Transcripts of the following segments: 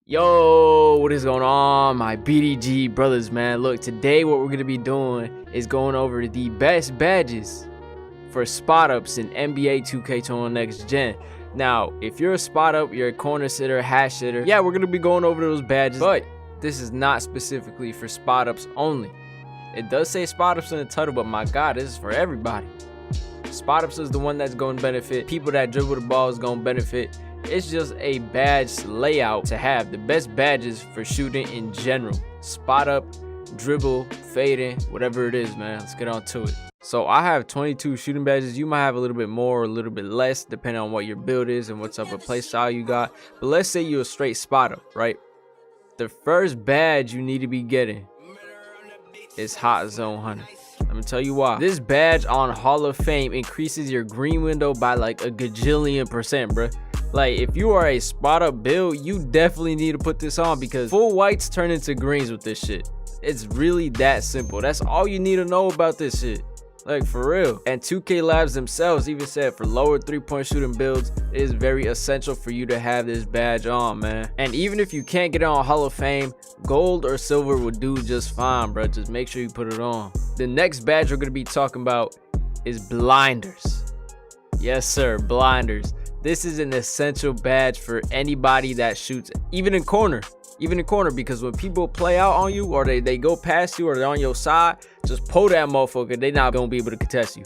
Yo, what is going on, my BDG brothers, man? Look, today what we're gonna be doing is going over the best badges for spot ups in NBA 2K21 Next Gen. Now, if you're a spot up, you're a corner sitter, hash sitter, yeah, we're gonna be going over those badges, but this is not specifically for spot ups only. It does say spot ups in the title, but my God, this is for everybody. Spot ups is the one that's going to benefit. People that dribble the ball is going to benefit. It's just a badge layout to have. The best badges for shooting in general. Spot up, dribble, fading, whatever it is, man. Let's get on to it. So I have 22 shooting badges. You might have a little bit more or a little bit less depending on what your build is and what type of play style you got. But let's say you're a straight spot up, right? The first badge you need to be getting is Hot Zone Hunter. Let me tell you why. This badge on Hall of Fame increases your green window by like a gajillion %, bruh. Like, if you are a spot up build, you definitely need to put this on because full whites turn into greens with this shit. It's really that simple. That's all you need to know about this shit. Like, for real. And 2K Labs themselves even said for lower 3-point shooting builds, it is very essential for you to have this badge on, man. And even if you can't get it on Hall of Fame, gold or silver will do just fine, bro. Just make sure you put it on. The next badge we're going to be talking about is blinders. Yes, sir, blinders. This is an essential badge for anybody that shoots, even in corner, because when people play out on you or they go past you or they're on your side, just pull that motherfucker. They not gonna be able to contest you.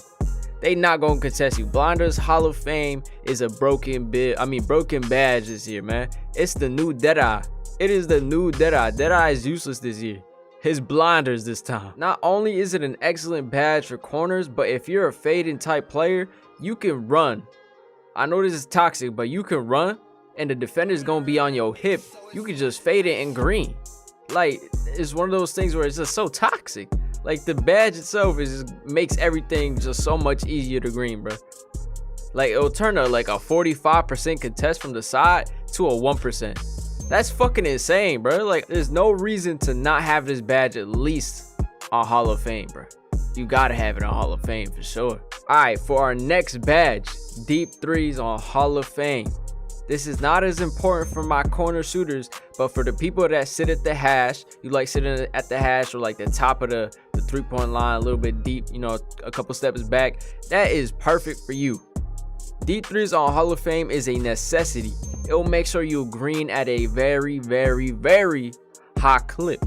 They not gonna contest you. Blinders Hall of Fame is a broken badge this year, man. It's the new Deadeye. It is the new Deadeye. Deadeye is useless this year. His blinders this time. Not only is it an excellent badge for corners, but if you're a fading type player, you can run. I know this is toxic, but you can run and the defender's gonna be on your hip. You can just fade it in green. Like, it's one of those things where it's just so toxic. Like, the badge itself just makes everything just so much easier to green, bro. Like, it'll turn a 45% contest from the side to a 1%. That's fucking insane, bro. Like, there's no reason to not have this badge at least on Hall of Fame, bro. You gotta have it on Hall of Fame for sure. All right, for our next badge, deep threes on Hall of Fame. This is not as important for my corner shooters, but for the people that sit at the hash, you like sitting at the hash or like the top of the 3-point line, a little bit deep, you know, a couple steps back, that is perfect for you. Deep threes on Hall of Fame is a necessity. It will make sure you green at a very, very, very high clip.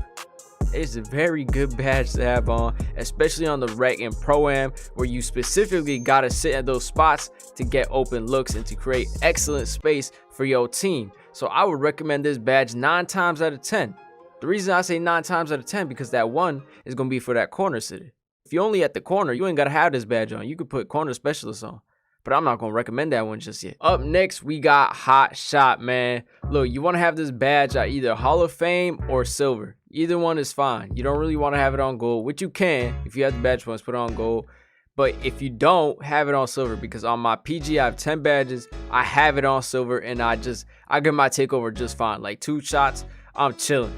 It's a very good badge to have on, especially on the rec and pro-am, where you specifically gotta sit at those spots to get open looks and to create excellent space for your team. So I would recommend this badge 9 times out of 10. The reason I say 9 times out of 10 because that one is gonna be for that corner sitter. If you're only at the corner, you ain't gotta have this badge on. You could put corner specialist on, but I'm not gonna recommend that one just yet. Up next, we got Hot Shot, man. Look, you wanna have this badge at either Hall of Fame or silver. Either one is fine. You don't really want to have it on gold, which you can. If you have the badge points, put it on gold. But if you don't, have it on silver, because on my PG, I have 10 badges. I have it on silver, and I get my takeover just fine. Like 2 shots, I'm chilling.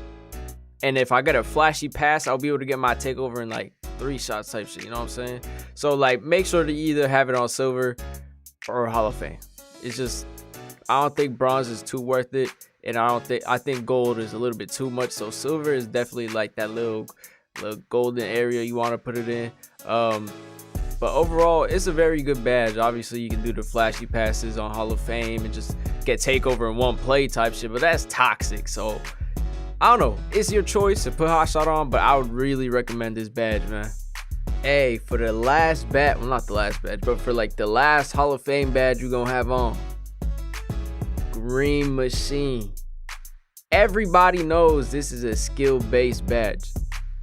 And if I get a flashy pass, I'll be able to get my takeover in like 3 shots type shit. You know what I'm saying? So like, make sure to either have it on silver or Hall of Fame. It's just, I don't think bronze is too worth it. And I think gold is a little bit too much. So silver is definitely like that little golden area you want to put it in. But overall, it's a very good badge. Obviously, you can do the flashy passes on Hall of Fame and just get takeover in one play type shit. But that's toxic. So I don't know. It's your choice to put Hot Shot on. But I would really recommend this badge, man. Hey, for the last badge, well, not the last badge, but for like the last Hall of Fame badge you're going to have on. Green Machine. Everybody knows this is a skill-based badge.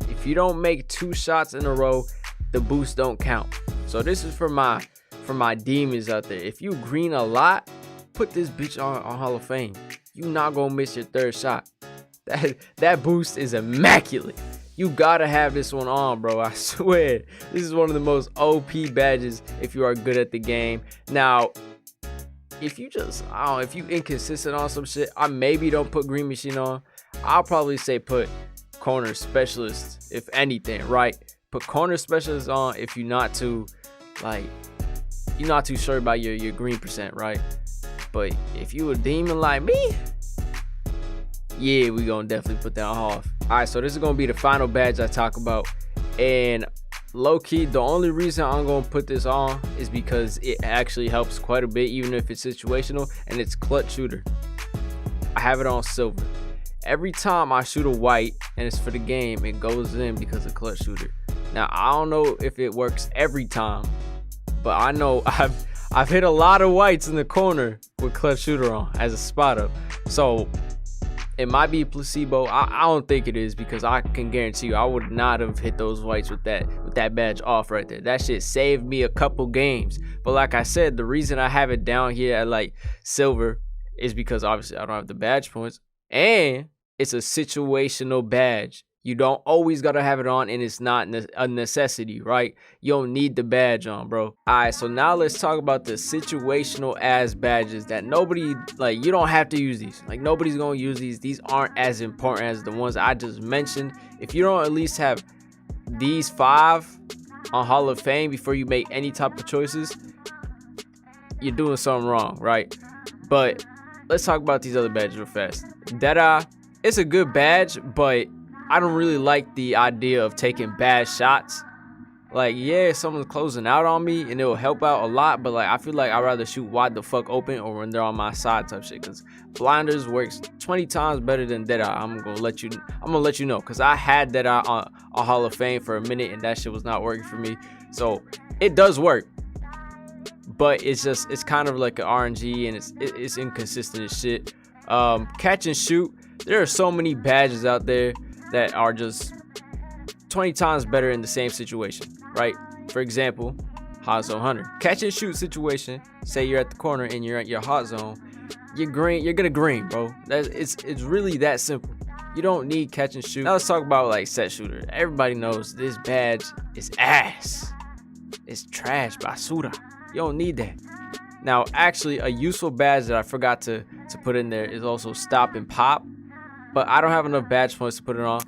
If you don't make 2 shots in a row, the boost don't count. So this is for my demons out there. If you green a lot, put this bitch on Hall of Fame. You not gonna miss your 3rd shot. That boost is immaculate. You gotta have this one on, bro. I swear. This is one of the most OP badges if you are good at the game. Now, if you just, I don't know, if you inconsistent on some shit, I maybe don't put Green Machine on. I'll probably say put corner specialist, if anything, right? Put corner specialist on if you're not too sure about your green percent, right? But if you a demon like me, yeah, we gonna definitely put that off. All right, so this is gonna be the final badge I talk about, and low-key, the only reason I'm gonna put this on is because it actually helps quite a bit, even if it's situational, and it's clutch shooter. I have it on silver. Every time I shoot a white and it's for the game, it goes in because of clutch shooter. Now I don't know if it works every time, but I know I've hit a lot of whites in the corner with clutch shooter on as a spot up. So it might be a placebo. I don't think it is, because I can guarantee you I would not have hit those whites with that badge off right there. That shit saved me a couple games. But like I said, the reason I have it down here at like silver is because obviously I don't have the badge points, and it's a situational badge. You don't always gotta have it on, and it's not a necessity, right? You don't need the badge on, bro. All right, so now let's talk about the situational ass badges that nobody, like, you don't have to use these. Like, nobody's gonna use these. These aren't as important as the ones I just mentioned. If you don't at least have these 5 on Hall of Fame before you make any type of choices, you're doing something wrong, right? But let's talk about these other badges real fast. Deadeye, it's a good badge, but I don't really like the idea of taking bad shots. Like, yeah, someone's closing out on me and it'll help out a lot, but like, I feel like I'd rather shoot wide the fuck open or when they're on my side type shit, because blinders works 20 times better than Deadeye. I'm gonna let you know, because I had Deadeye on Hall of Fame for a minute and that shit was not working for me. So it does work, but it's kind of like an RNG, and it's inconsistent as shit. Catch and shoot, there are so many badges out there that are just 20 times better in the same situation, right? For example, hot zone hunter, catch and shoot situation. Say you're at the corner and you're at your hot zone, you're gonna green, bro. It's really that simple. You don't need catch and shoot. Now let's talk about like set shooter. Everybody knows this badge is ass. It's trash, basura. You don't need that. Now, actually, a useful badge that I forgot to put in there is also stop and pop, but I don't have enough badge points to put it on.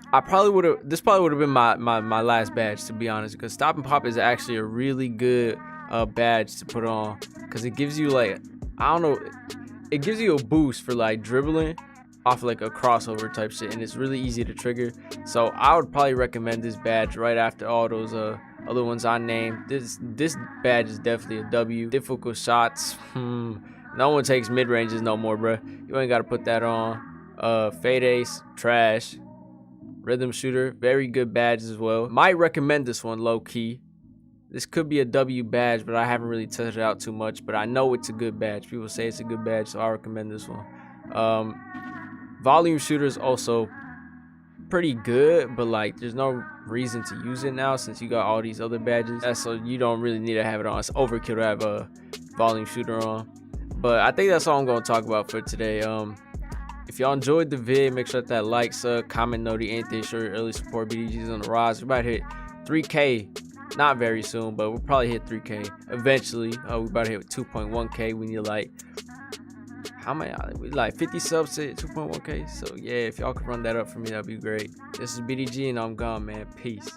This probably would have been my last badge, to be honest, because stop and pop is actually a really good badge to put on, because it gives you, like, I don't know, it gives you a boost for like dribbling off like a crossover type shit, and it's really easy to trigger. So I would probably recommend this badge right after all those other ones I named. This badge is definitely a W. Difficult shots, no one takes mid ranges no more, bruh. You ain't gotta put that on. Fade ace, trash. Rhythm shooter, very good badge as well. Might recommend this one low key. This could be a W badge, but I haven't really tested it out too much, but I know it's a good badge. People say it's a good badge, so I recommend this one. Volume shooter is also pretty good, but like there's no reason to use it now since you got all these other badges. So you don't really need to have it on. It's overkill to have a volume shooter on. But I think that's all I'm gonna talk about for today. If y'all enjoyed the vid, make sure that like, sub, comment, noti, anything, show your early support. BDG's on the rise. We about to hit 3K, not very soon, but we'll probably hit 3K eventually. We about to hit 2.1K. We need like, how many? We like 50 subs to 2.1K. So yeah, if y'all could run that up for me, that'd be great. This is BDG and I'm gone, man. Peace.